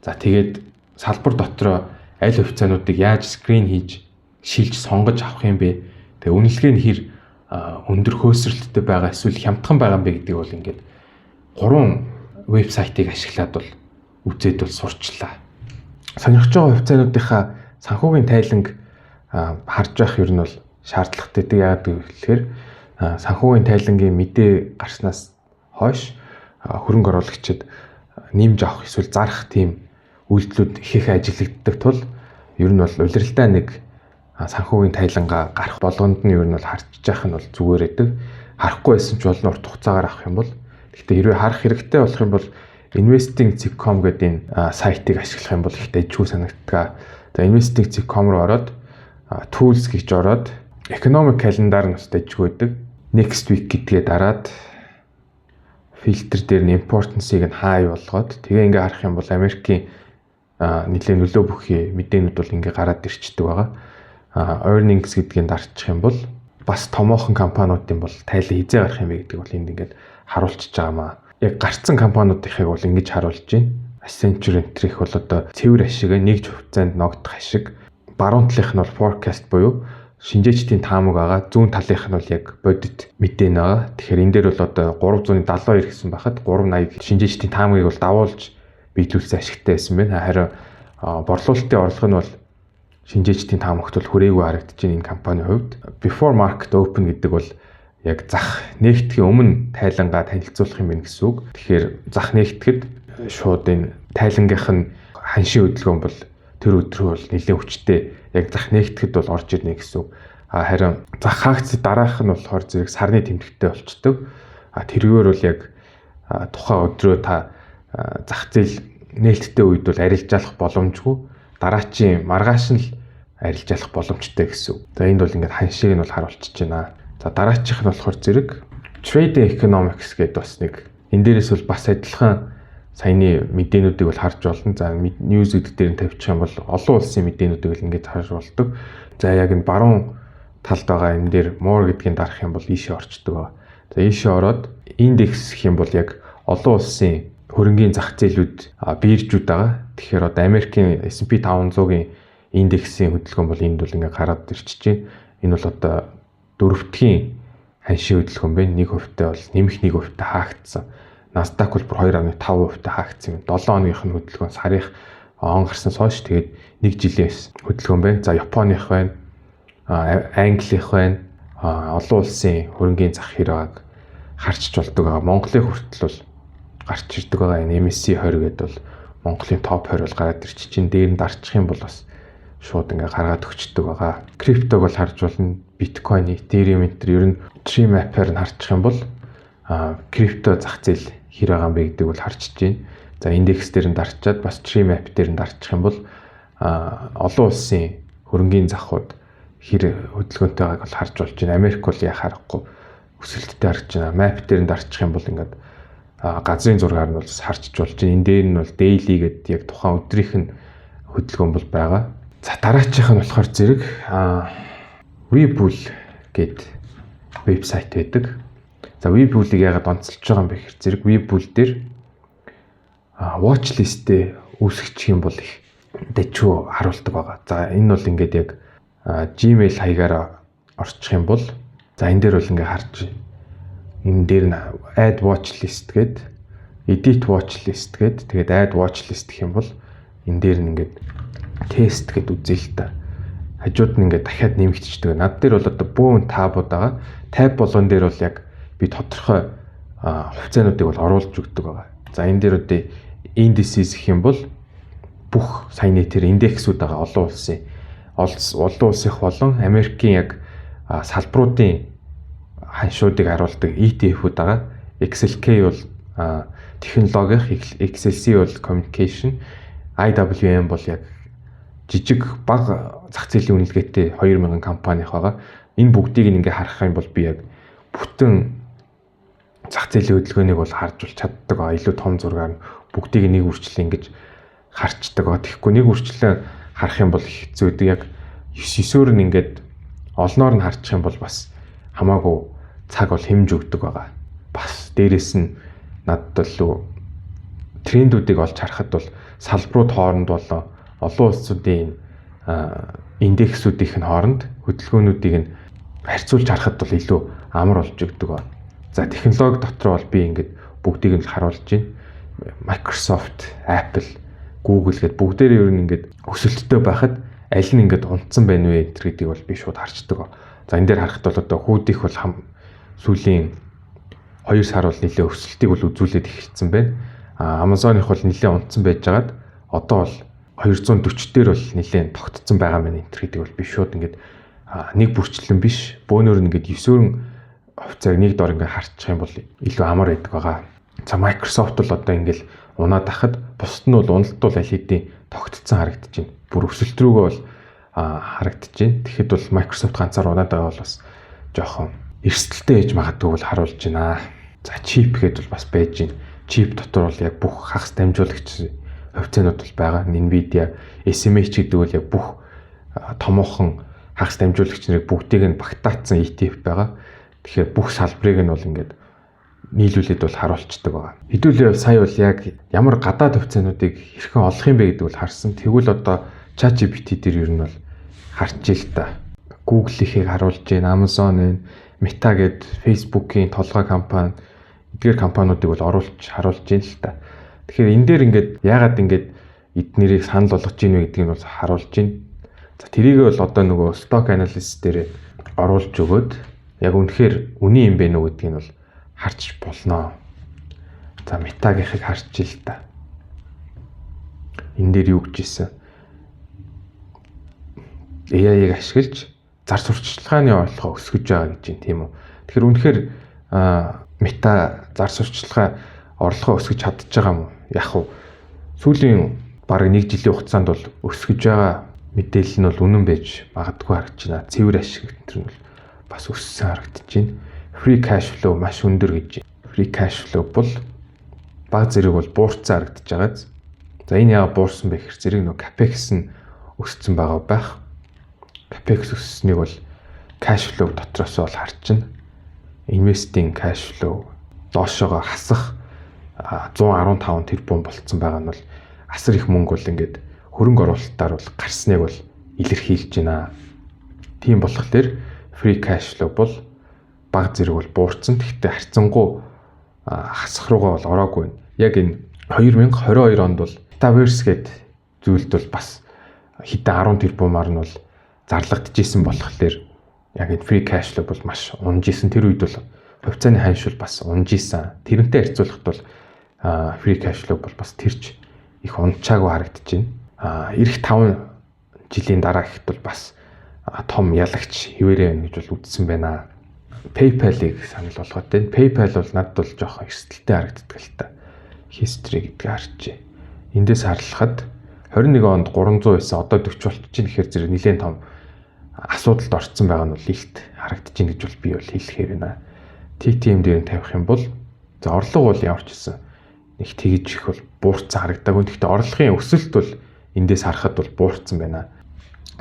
За тэгээд салбар дотроо аль хувьцаануудыг яаж скрин хийж шилж сонгож авах юм бэ? Тэгээ үнэлгээ нь хэр өндөр хөөсрөлттэй байгаа эсвэл хямдхан байгаа юм бэ гэдгийг бол ингээд 3 вебсайтыг ашиглаад бол үзээд бол сурчлаа. Сонирхож байгаа хувьцаануудынхаа санхүүгийн тайланг харж байх ер нь бол шаардлагатай. Яагаад гэвэл санхүүгийн тайлангийн мэдээ гарснаас хойш хөрөнгө оруулагчид нэмж авах эсвэл зарах тийм үйлдэлүүд их ажиглагддаг тул ер нь бол улиралдаа нэг санхүүгийн тайлангаа гарах болгонд нь ер нь бол харж яах нь бол зүгээр байдаг. Харахгүй байсан ч болно урт хугацаагаар авах юм бол. Гэхдээ хэрвээ харах хэрэгтэй болох юм бол investing.com гэдэг энэ сайтыг ашиглах юм бол их дэжгүй санагддаг. За investing.com руу ороод tools гэж ороод economic calendar нь бас дэжгүй байдаг. Next week гэдгээ дараад фильтр дээр нь importance-ыг нь high болгоод тэгээ ингээ харах юм бол Америкийн нэлээд нөлөө бүхий мэдээнүүд бол ингээ гараад ирчдэг байгаа. Earnings гэдгийг дарчих юм бол бас томоохон компаниудын бол тайлан хизээ гарах юм бэ гэдэг бол энд ингээд харуулчихж байгаа маа. Яг гарцсан компаниудынхыг бол ингэж харуулж байна. Accenture энтрих бол одоо цэвэр ашиг нэгж хувьцаанд ногдох ашиг. Баруун талынх нь бол forecast буюу шинжээчдийн таамаг байгаа. Зүүн талынх нь бол яг бодит мэдээ байгаа. Тэгэхээр энэ дээр бол одоо 372 гэсэн байхад 380 шинжээчдийн таамагыг бол давуулж биелүүлсэн ашигтай байсан байна. Харин борлуулалтын орлого нь бол шинжээчдийн таамагт бол хүрээгүй харагдаж байна энэ компанийн хувьд. Before market open гэдэг бол яг зах нээгдэхийн өмнө тайлангаа танилцуулах юм байна гэсэн үг. Тэгэхээр зах нээгдэхэд шууд энэ тайлангийнх нь ханшийн хөдөлгөөн бол тэр өдрөө бол нэлээд хүчтэй яг зах нээгдэхэд бол орж ирнэ гэсэн үг. Харин зах хаагдсан дараах нь болохоор зэрэг сарны тэмдэгттэй болчдөг. Тэргээр бол яг тухайн өдрөө та зах зээл нээлттэй үед бол арилжаалах боломжгүй. Дараачийн маргааш нь л арилжаалах боломжтой гэсэн үг. За энд бол ингээд ханшийг нь бол харуулчихж байна. За дараачих нь болохоор зэрэг trading economics гэдэг бас нэг энэ дээрээс бол бас адилхан саяны мэдээнүүдийг бол харж болно. За news гэдэг дээр нь тавьчих юм бол олон улсын мэдээнүүдийг л ингээд харж болдог. За яг энэ баруун талд байгаа энэ дээр more гэдгийг дарах юм бол ийшээ орчдөг байгаа. За ийшээ ороод индекс гэх юм бол яг олон улсын хөрөнгийн зах зээлүүд биржүүд байгаа. Тэгэхээр одоо Америкийн S&P 500-гийн индексийн хөдөлгөөн бол энд бол ингээд гараад ирчихэж байна. Энэ бол одоо дөрөвдгийн ханшийн хөдөлгөөн байна. 1% бол нэмэх 1% хаагдсан. Nasdaq бол 2.5% хаагдсан юм. 7 хоногийнх нь хөдөлгөөн сарынх он гарснаас хойш тэгээд 1 жилийн хөдөлгөөн байна. За Японых байна. Англих байна. Олон улсын хөрөнгийн зах хэрэгийг харчиж болдог байгаа. Монголын хүртэл бол гарч ирдэг байгаа. Энэ MSCI 20 гэдэг бол Монголын топ 20 бол гараад ирчих чинь дээр нь дарчих юм бол бас шууд ингээ гаргаад өгчдөг байгаа. Криптог бол харж болно. Биткойн, Ethereum энэ ер нь tree map-аар нь харчих юм бол крипто зах зээл хэр байгаа юм бэ гэдэг бол харчиж байна. За индекс дээр нь дарчаад бас tree map дээр нь дарчих юм бол олон улсын хөрөнгийн захууд хэр хөдөлгөөнтэй байгааг бол харж болж байна. Америк бол яа харахгүй өсөлттэй харж байна. Map дээр нь дарчих юм бол ингээд газрын зургаар нь бол харчиж болж байна. Энэ дээр нь бол daily гэдэг яг тухайн өдрийнх нь хөдөлгөөн бол байгаа. За дараачих нь болохоор зэрэг Webull гэдэг вебсайт байдаг. За Webull-ыг яагаад онцолж байгаа юм бэ гэхээр зэрэг Webull дээр watch list-тэй үүсгэж юм бол их дэжгүй харуулдаг байгаа. За энэ бол ингээд яг Gmail хаягаараа орчих юм бол за энэ дээр бол ингээд харж энэ дээр нь add watch list гээд edit watch list гээд тэгээд add watch list гэх юм бол энэ дээр нь ингээд тест гэд үзье л та. Хажууд нь ингээд дахиад нэмэгдчихдэг. Над дээр бол одоо бөөн табууд байгаа. Таб болгон дээр бол яг би тодорхой хувьцаануудыг бол оруулж өгдөг байгаа. За энэ дээр одоо indices гэх юм бол бүх саяны тэр индексүүд байгаа олон улсынх болон Америкийн яг салбаруудын ханшуудыг харуулдаг ETF-үүд байгаа. XLK бол технологи, XLC бол communication, IWM бол яг жижиг бага зах зээлийн үнэлгээтэй 2000 компанийн байгаа. Энэ бүгдийг ингээ харах юм бол би яг бүтэн зах зээлийн хөдөлгөөнийг бол харж бол чаддаг аа. Илүү том зургаар бүгдийг нэг үрчлэн ингэж харчдаг аа. Тэгэхгүй нэг үрчлэн харах юм бол хэцүү. Яг 9-9-өөр нь ингээд олноор нь харчих юм бол бас хамаагүй цаг бол хэмж өгдөг байгаа. Бас дээрэс нь надад л трендүүдийг олж харахад бол салбарууд хооронд болоо олон улсуудын индексүүдийн хооронд хөдөлгөөнүүдийг нь харьцуулж харахад бол илүү амар болж өгдөг байна. За технологи дотор бол би ингээд бүгдийг нь харуулж байна. Microsoft, Apple, Google гэд бүгдээрээ ер нь ингээд өсөлттэй байхад аль нь ингээд унтсан байна вэ гэдгийг бол би шууд харцдаг. За энэ дээр харахад бол одоо хүүдих бол сүүлийн 2 сар бол нэлээд өсөлтийг бол үзүүлээд эхэлсэн байна. Amazon-их бол нэлээд унтсан байжгаад одоо бол 240 дээр бол нэлээд тогтцсон байгаа мэн энэ гэдгийг бол би шууд ингээд нэг бүрчлэн биш бөөнөр ингээд 9-өр хувьцааг нэг дор ингээд харчих юм бол илүү амар байдаг байгаа. За Microsoft бол одоо ингээд унаад ахад бусд нь бол уналтуул аль хэдийн тогтцсон харагдаж байна. Бүр өсөлт рүүгээ бол харагдаж байна. Тэгэхэд бол Microsoft ганцаар унаад байгаа бол бас жоохон эрсдэлтэй ээж магадгүй бол харуулж байна. За чип гэдэг бол бас байж байна. Чип дотор бол яг бүх хагас дамжуулагч хувьцаанууд бол байгаа. Nvidia, SMH гэдэг бол яг бүх томоохон хагас дамжуулагч нарыг бүгдийг нь багтаацсан ETF байгаа. Тэгэхээр бүх салбарыг нь бол ингээд нийлүүлээд бол харуулцдаг байгаа. Хэдүүлээ сая бол яг ямар гадаад хувьцаануудыг хэрхэн олох юм бэ гэдэг бол харсан. Тэгвэл одоо ChatGPT дээр ер нь бол харж ил та. Google-ийг харуулж байна, Amazon, Meta гэд Facebook-ийн толгой компани эдгээр компаниудыг бол харуулж байна л та. Тэгэхээр энэ дээр ингээд яагаад ингээд эднэрийг санал болгож ийн вэ гэдгийг нь бол харуулж байна. За тэрийг бол одоо нөгөө stock analysis дээр оруулж өгөөд яг үнэхээр үний юм бэ нү гэдгийг нь бол харж болно. За Meta-гийнхыг харж ил та. Энэ дээр юу гэж ийсэн? AI-ыг ашиглаж зар сурталчилгааны орлогоо өсгөж байгаа гэж юм тийм үү. Тэгэхээр үнэхээр Meta зар сурталчилгаа орлогоо өсгөж чадчих байгаа юм уу? Яг уу сүүлийн бараг 1 жилийн хугацаанд бол өсгөж байгаа мэдээлэл нь бол үнэн байж магадгүй харагдаж байна. Цэвэр ашиг гэдэг нь бол бас өссөн харагдаж байна. Free cash flow маш өндөр гэж. Free cash flow бол баг зэрэг бол буурсан харагдаж байгаа. За энэ яагаад буурсан бэ гэхээр зэрэг нөгөө capex нь өссөн байгаа байх. Capex өссөнийг бол cash flow дотроос бол харж байна. Investing cash flow доошоо хасах 115 тэрбум болцсон байгаа нь бол асар их мөнгө бол ингээд хөрөнгө оруулалтаар бол гарсныг бол илэрхийлж байна. Тийм болохоор free cash flow бол баг зэрэг бол буурсан. Гэхдээ харьцангуй хасах руугаа бол ороогүй байна. Яг энэ 2022 онд бол Metaverse гэдэг зүйлд бол бас хэдэн 10 тэрбумаар нь бол зарлагдчихсэн болохоор яг энэ free cash flow бол маш унжижсэн. Тэр үед бол хувьцааны ханш бол бас унжижсэн. Тэрнтэй харьцуулахад бол free cash flow бол бас тэрч их унчаагүй харагдаж байна. Ирэх 5 жилийн дараа гэхэд бол бас том ялагч хിവэрэ байна гэж бол үзсэн байна. PayPal-ыг санал болгоод байна. PayPal бол надад бол жоохон эрсдэлтэй харагддаг л та. History гэдгийг харж. Эндээс харлахад 21 онд 300 байсан одоо 40 болчихжин гэхээр зэрэг нэлээд том асуудалд орцсон байгаа нь бол илт харагдаж байна гэж бол би бол хэлэхээр байна. TTM дээр нь тавих юм бол за орлого бол ямар ч гэсэн нэг тэгж их бол буурсан харагдаагүй. Гэхдээ орлогын өсөлт бол эндээс харахад бол буурсан байна.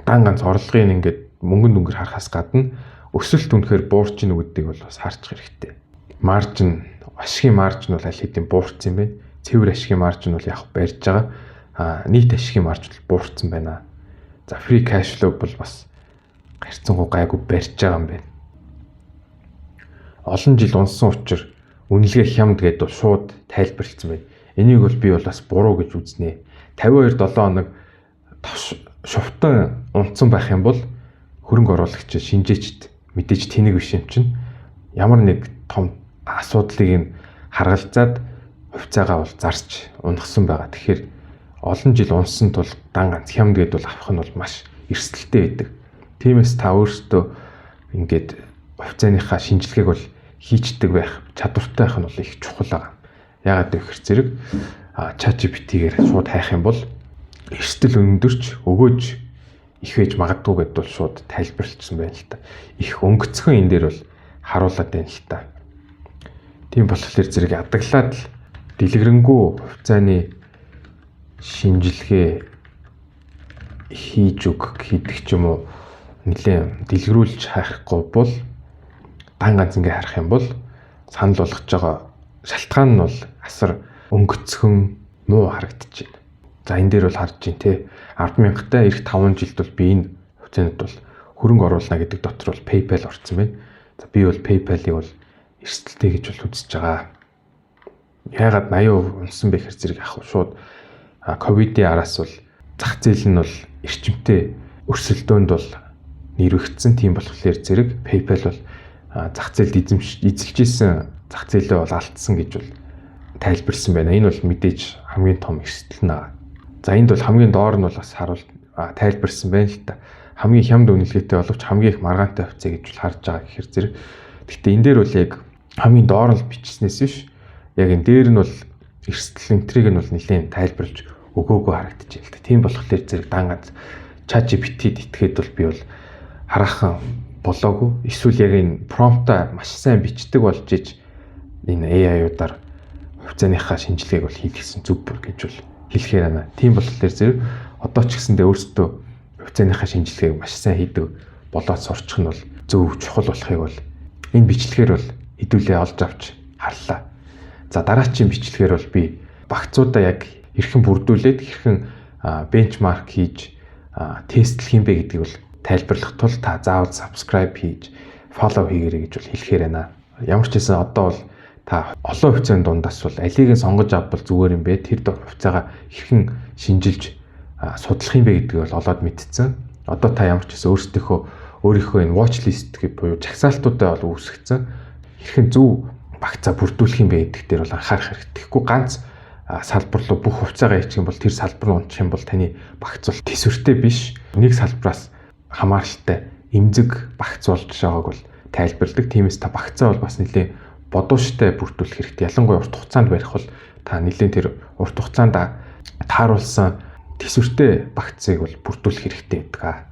Дан ганц орлогын ингээд мөнгөнд өнгөр харахаас гадна өсөлт үнэхээр буурч ийн гэдгийг бол бас харчих хэрэгтэй. Маржин, ашигын маржин бол аль хэдийн буурсан юм байна. Цэвэр ашигын маржин бол яг барьж байгаа. Нийт ашигын маржин бол буурсан байна. За free cash flow бол бас гарцсангуу гайгүй барьж байгаа юм байна. Олон жил унсан учраас үнэлгээ хямд гэдээ бол шууд тайлбарлагдсан байна. Энийг бол би бол бас буруу гэж үзнэ. 52 7 хоног шувтан унтсан байх юм бол хөрөнгө оруулагч шинжээчд мэдээж тэнэг биш юм чинь ямар нэг том асуудлыг нь харгалзаад хувьцаагаа бол зарч унахсан байгаа. Тэгэхээр олон жил унсан тул дан ганц хямд гээд бол авах нь бол маш эрсдэлтэй байдаг. Тиймээс та өөрсдөө ингээд хувьцааныхаа шинжилгээг бол хийчдэг байх чадвартай байх нь бол их чухал байгаа. Яагаад гэвэл зэрэг ChatGPT-гээр шууд хайх юм бол эрсдэл өндөрч өгөөж их байж магадгүй гэдээ бол шууд тайлбарлагдсан байна л та. Их өнгөцгөн энэ дээр бол харуулад байна л та. Тийм болохоор зэрэг ядаглаад л дэлгэрэнгүй хувьцааны шинжилгээ хийж хийдэг ч юм уу нэлээд дэлгэрүүлж хайхгүй бол дан ганц ингээ харах юм бол санал болгож байгаа шалтгаан нь бол асар өнгөцгөн муу харагдаж байна. За энэ дээр бол харж байна те 10,000-тай ирэх 5 жилд бол би энэ хувьцаанд бол хөрөнгө оруулна гэдэг дотор бол PayPal орсон байна. За би бол PayPal-ыг бол эрсдэлтэй гэж бол үзэж байгаа. Яагаад 80% унсан бэ гэхээр зэрэг яг шууд ковидын араас бол зах зээл нь бол эрчимтэй өрсөлдөөнд бол нэрвэгдсэн. Тийм болохоор зэрэг PayPal бол зах зээлд эзэлж исэн зах зээлээ бол алдсан гэж бол тайлбарсан байна. Энэ бол мэдээж хамгийн том эрсдэл нэ. За энд бол хамгийн доор нь бол бас тайлбарсан байна л та. Хамгийн хямд үнэлгээтэй боловч хамгийн их маргаантай хувьцаа гэж бол харж байгаа гэхээр зэрэг. Гэхдээ энэ дээр бол яг хамгийн доор нь бичснээс биш. Яг энэ дээр нь бол эрсдэл энтрийг нь бол нэлээд тайлбарлаж өгөөгөө харагдаж байна л та. Тийм болохоор зэрэг дан ганц ChatGPT-д итгээд бол би бол хараахан болоогүй. Эсвэл яг энэ промпта маш сайн бичдэг болж иж энэ AI-уудаар хувьцааныхаа шинжилгээг бол хийлгэсэн зүг гэж бол хэлэхээр байна. Тийм болохоор зэрэг одоо ч гэсэндээ өөрсдөө хувьцааныхаа шинжилгээг маш сайн хийдэг болоод сурчих нь бол зөв чухал болохыг бол энэ бичлэгээр бол хэдүүлээ олж авч харлаа. За дараачийн бичлэгээр бол би багцуудаа яг хэрхэн бүрдүүлээд хэрхэн бенчмарк хийж тестлэх юм бэ гэдгийг бол тайлбарлах тул та заавал subscribe хийж follow хийгээрэй гэж бол хэлэхээр байна. Ямар ч гэсэн одоо бол та олон хувьцааны дундаас бол алийг нь сонгож авбал зүгээр юм бэ? Тэр хувьцаагаа хэрхэн шинжилж судлах юм бэ гэдгийг бол олоод мэдсэн. Одоо та ямар ч гэсэн өөрийнхөө энэ watch list гэж буюу жагсаалтуудаа бол үүсгэсэн. Хэрхэн зөв багцаа бүрдүүлэх юм бэ гэдэгт дээр бол анхаарах хэрэгтэй. Тэгэхгүй ганц салбар руу бүх хувьцаагаа хийчих юм бол тэр салбар руу унчих юм бол таны багц бол төсвөртэй биш. Нэг салбараас хамааралтай эмзэг багц болж байгааг бол тайлбарладаг. Тиймээс та багцаа бол бас нэлээд бодууштай бүрдүүлэх хэрэгтэй. Ялангуяа урт хугацаанд барих бол та нэлээд тэр урт хугацаанд тааруулсан төсвөртэй багцыг бол бүрдүүлэх хэрэгтэй байдаг.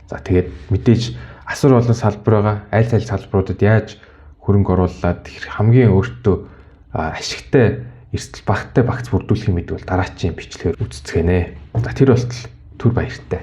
За тэгээд мэдээж асар олон салбар байгаа. Аль салбаруудад яаж хөрөнгө оруулаад хамгийн өөртөө ашигтай эрсдэл багттай багц бүрдүүлэх юм гэдэг бол дараачийн бичлэгээр үздэцгэнэ. За тэр болтол түр баяртай.